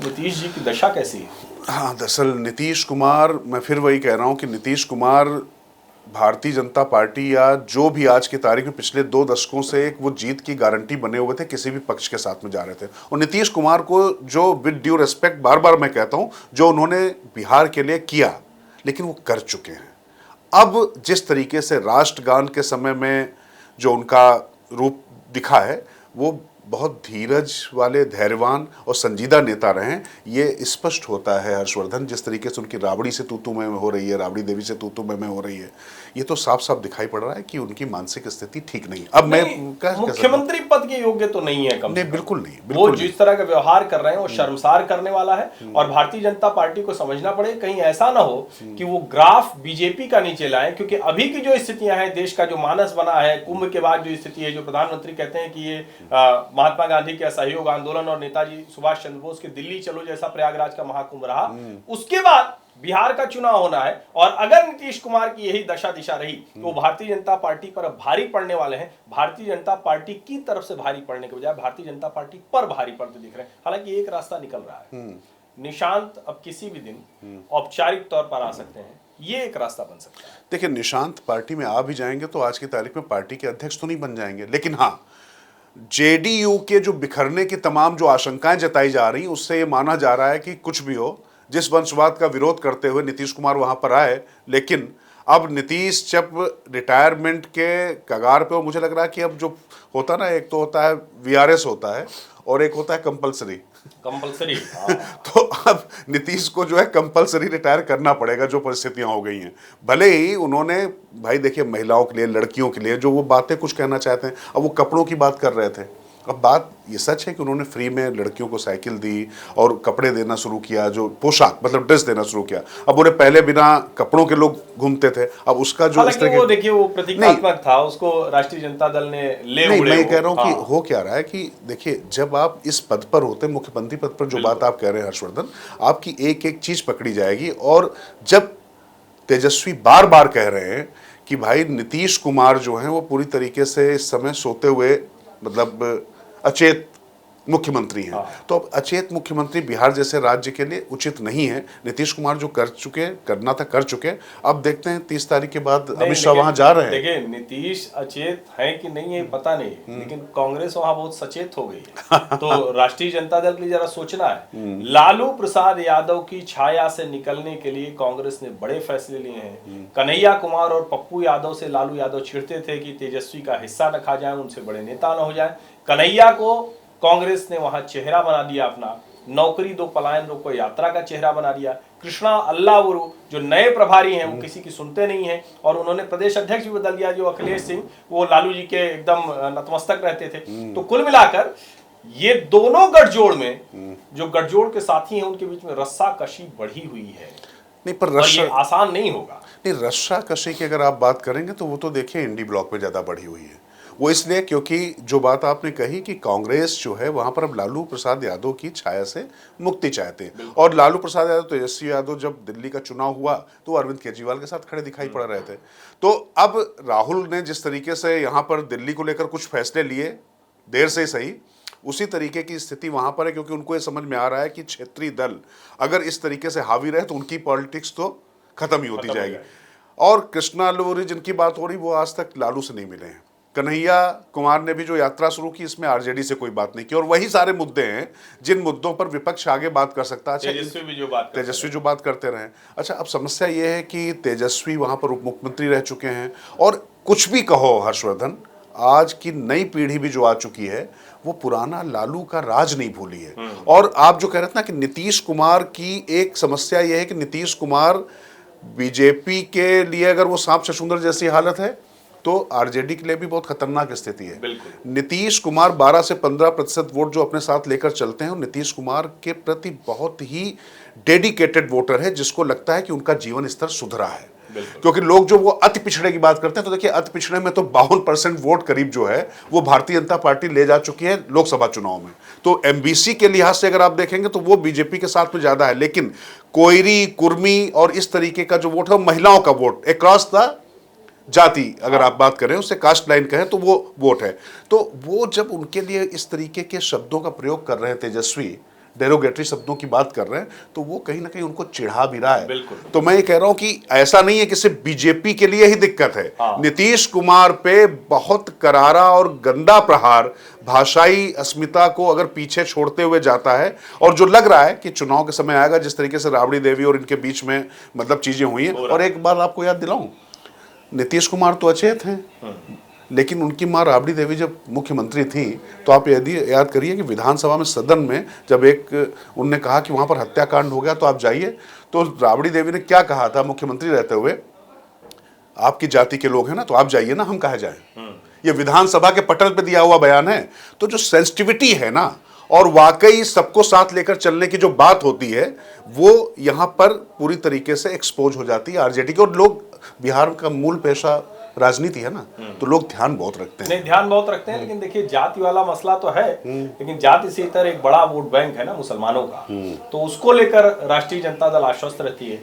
नीतीश जी की दशा कैसी है? हाँ, दरअसल नीतीश कुमार, मैं फिर वही कह रहा हूँ कि नीतीश कुमार भारतीय जनता पार्टी या जो भी आज की तारीख में पिछले 2 दशकों से एक वो जीत की गारंटी बने हुए थे, किसी भी पक्ष के साथ में जा रहे थे। और नीतीश कुमार को जो विद ड्यू रिस्पेक्ट बार बार मैं कहता हूँ, जो उन्होंने बिहार के लिए किया, लेकिन वो कर चुके हैं। अब जिस तरीके से राष्ट्रगान के समय में जो उनका रूप दिखा है, वो बहुत धीरज वाले, धैर्यवान और संजीदा नेता रहे। ये स्पष्ट होता है हर्षवर्धन, जिस तरीके से उनकी राबड़ी से तूतू में हो रही है, राबड़ी देवी से तूतू में हो रही है, ये तो साफ साफ दिखाई पड़ रहा है कि उनकी मानसिक स्थिति ठीक नहीं। अब मैं मुख्यमंत्री पद के योग्य तो नहीं है, कम नहीं, बिल्कुल नहीं, वो जिस तरह का व्यवहार कर रहे हैं वो शर्मसार करने वाला है। और भारतीय जनता पार्टी को समझना पड़े, कहीं ऐसा ना हो कि वो ग्राफ बीजेपी का नीचे लाए, क्योंकि अभी की जो स्थितियां हैं, देश का जो मानस बना है, कुंभ के बाद जो स्थिति है, जो प्रधानमंत्री कहते हैं कि ये महात्मा गांधी के असहयोग आंदोलन और नेताजी सुभाष चंद्र बोस के दिल्ली चलो जैसा प्रयागराज का महाकुंभ रहा, उसके बाद बिहार का चुनाव होना है। और अगर नीतीश कुमार की यही दशा दिशा रही तो वो भारतीय जनता पार्टी पर भारी पड़ने वाले हैं। भारतीय जनता पार्टी की तरफ से भारी पड़ने के बजाय भारतीय जनता पार्टी पर भारी पड़ते दिख रहे हैं। हालांकि एक रास्ता निकल रहा है, निशांत अब किसी भी दिन औपचारिक तौर पर आ सकते हैं, ये एक रास्ता बन सकता है। देखिए, निशांत पार्टी में आ भी जाएंगे तो आज की तारीख में पार्टी के अध्यक्ष तो नहीं बन जाएंगे, लेकिन हाँ, जेडीयू के जो बिखरने की तमाम जो आशंकाएं जताई जा रही, उससे ये माना जा रहा है कि कुछ भी हो, जिस वंशवाद का विरोध करते हुए नीतीश कुमार वहां पर आए, लेकिन अब नीतीश जब रिटायरमेंट के कगार पे हो, मुझे लग रहा है कि अब जो होता ना, एक तो होता है वीआरएस होता है और एक होता है कंपलसरी। तो अब नीतीश को जो है कंपलसरी रिटायर करना पड़ेगा, जो परिस्थितियां हो गई हैं। भले ही उन्होंने, भाई देखिए, महिलाओं के लिए, लड़कियों के लिए जो वो बातें कुछ कहना चाहते हैं, अब वो कपड़ों की बात कर रहे थे। अब बात ये सच है कि उन्होंने फ्री में लड़कियों को साइकिल दी और कपड़े देना शुरू किया, जो पोशाक मतलब ड्रेस देना शुरू किया। अब उन्हें पहले बिना कपड़ों के लोग घूमते थे, अब उसका जो इस तरह वो देखिए वो प्रतीकात्मक था, उसको राष्ट्रीय जनता दल ने ले नहीं, उड़े। मैं कह रहा हूँ कि हो क्या रहा है कि देखिए, जब आप इस पद पर होते, मुख्यमंत्री पद पर, जो बात आप कह रहे हैं हर्षवर्धन, आपकी एक एक चीज पकड़ी जाएगी। और जब तेजस्वी बार बार कह रहे हैं कि भाई नीतीश कुमार जो है वो पूरी तरीके से इस समय सोते हुए, मतलब अचेत मुख्यमंत्री हैं, तो अब अचेत मुख्यमंत्री बिहार जैसे राज्य के लिए उचित नहीं है। नीतीश कुमार जो कर चुके, करना था कर चुके। अब देखते हैं 30 तारीख के बाद अमित शाह वहां जा रहे हैं। देखिए, नीतीश अचेत है कि नहीं है पता नहीं, लेकिन कांग्रेस वहां बहुत सचेत हो गई है। तो राष्ट्रीय जनता दल के लिए जरा सोचना है। लालू प्रसाद यादव की छाया से निकलने के लिए कांग्रेस ने बड़े फैसले लिए हैं। कन्हैया कुमार और पप्पू यादव से लालू यादव चिढ़ते थे कि तेजस्वी का हिस्सा न खा जाए, उनसे बड़े नेता न हो जाए। कन्हैया को कांग्रेस ने वहां चेहरा बना दिया अपना, नौकरी दो पलायन रोको यात्रा का चेहरा बना दिया। कृष्णा अल्लावरू जो नए प्रभारी हैं, वो किसी की सुनते नहीं हैं, और उन्होंने प्रदेश अध्यक्ष भी बदल दिया। जो अखिलेश सिंह, वो लालू जी के एकदम नतमस्तक रहते थे। तो कुल मिलाकर ये दोनों गठजोड़ में, जो गठजोड़ के साथी हैं, उनके बीच में रस्सा कशी बढ़ी हुई है। नहीं, पर रस्सा आसान नहीं होगा। नहीं, रस्सा कशी की अगर आप बात करेंगे तो वो तो देखिए इंडी ब्लॉक में ज्यादा बढ़ी हुई है। वो इसलिए क्योंकि जो बात आपने कही कि कांग्रेस जो है वहां पर अब लालू प्रसाद यादव की छाया से मुक्ति चाहते हैं। और लालू प्रसाद यादव, तेजस्वी यादव जब दिल्ली का चुनाव हुआ तो अरविंद केजरीवाल के साथ खड़े दिखाई पड़ रहे थे। तो अब राहुल ने जिस तरीके से यहाँ पर दिल्ली को लेकर कुछ फैसले लिए, देर से सही, उसी तरीके की स्थिति वहां पर है, क्योंकि उनको ये समझ में आ रहा है कि क्षेत्रीय दल अगर इस तरीके से हावी रहे तो उनकी पॉलिटिक्स तो खत्म ही होती जाएगी। और कृष्णा अल्लूरी जिनकी बात हो रही, वो आज तक लालू से नहीं मिले हैं। कन्हैया कुमार ने भी जो यात्रा शुरू की, इसमें आरजेडी से कोई बात नहीं की। और वही सारे मुद्दे हैं जिन मुद्दों पर विपक्ष आगे बात कर सकता है। तेजस्वी जो बात करते रहे। अच्छा, अब समस्या ये है कि तेजस्वी वहां पर उप मुख्यमंत्री रह चुके हैं, और कुछ भी कहो हर्षवर्धन, आज की नई पीढ़ी भी जो आ चुकी है वो पुराना लालू का राज नहीं भूली है। और आप जो कह रहे थे ना कि नीतीश कुमार की एक समस्या यह है कि नीतीश कुमार बीजेपी के लिए अगर वो सांप छछूंदर जैसी हालत है, तो आरजेडी के लिए भी बहुत खतरनाक स्थिति है। नीतीश कुमार 12 से 15% वोट जो अपने साथ लेकर चलते हैं, और नीतीश कुमार के प्रति बहुत ही डेडिकेटेड वोटर है, जिसको लगता है कि उनका जीवन स्तर सुधरा है। क्योंकि लोग जो वो अति पिछड़े की बात करते हैं, तो देखिए अति पिछड़े में तो 52% वोट करीब जो है वो भारतीय जनता पार्टी ले जा चुकी है लोकसभा चुनाव में। तो एमबीसी के लिहाज से अगर आप देखेंगे तो वो बीजेपी के साथ में ज्यादा है। लेकिन कोयरी, कुर्मी और इस तरीके का जो वोट है, महिलाओं का वोट अक्रॉस द जाति अगर आप बात करें, उससे कास्ट लाइन कहें, तो वो वोट है। तो वो जब उनके लिए इस तरीके के शब्दों का प्रयोग कर रहे हैं तेजस्वी, डेरोगेटरी शब्दों की बात कर रहे हैं, तो वो कहीं ना कहीं उनको चिढ़ा भी रहा है। बिल्कुल। तो मैं ये कह रहा हूं कि ऐसा नहीं है कि सिर्फ बीजेपी के लिए ही दिक्कत है। हाँ। नीतीश कुमार पे बहुत करारा और गंदा प्रहार भाषाई अस्मिता को अगर पीछे छोड़ते हुए जाता है, और जो लग रहा है कि चुनाव के समय आएगा, जिस तरीके से राबड़ी देवी और इनके बीच में मतलब चीजें हुई हैं। और एक बात आपको याद दिलाऊं, नीतीश कुमार तो अचेत हैं, लेकिन उनकी मां राबड़ी देवी जब मुख्यमंत्री थी, तो आप यदि याद करिए कि विधानसभा में, सदन में, जब उनने कहा कि वहां पर हत्याकांड हो गया तो आप जाइए, तो राबड़ी देवी ने क्या कहा था मुख्यमंत्री रहते हुए, आपकी जाति के लोग हैं ना, तो आप जाइए ना, हम कहा जाएं। ये विधानसभा के पटल पे दिया हुआ बयान है। तो जो सेंसिटिविटी है ना, और वाकई सबको साथ लेकर चलने की जो बात होती है, वो यहां पर पूरी तरीके से एक्सपोज हो जाती है आरजेडी की। और लोग, बिहार का मूल पेशा राजनीति है ना, तो लोग ध्यान बहुत रखते हैं। नहीं, ध्यान बहुत रखते हैं, लेकिन देखिए जाति वाला मसला तो है, लेकिन जाति से इतर एक बड़ा वोट बैंक है ना मुसलमानों का, तो उसको लेकर राष्ट्रीय जनता दल आश्वस्त रहती है।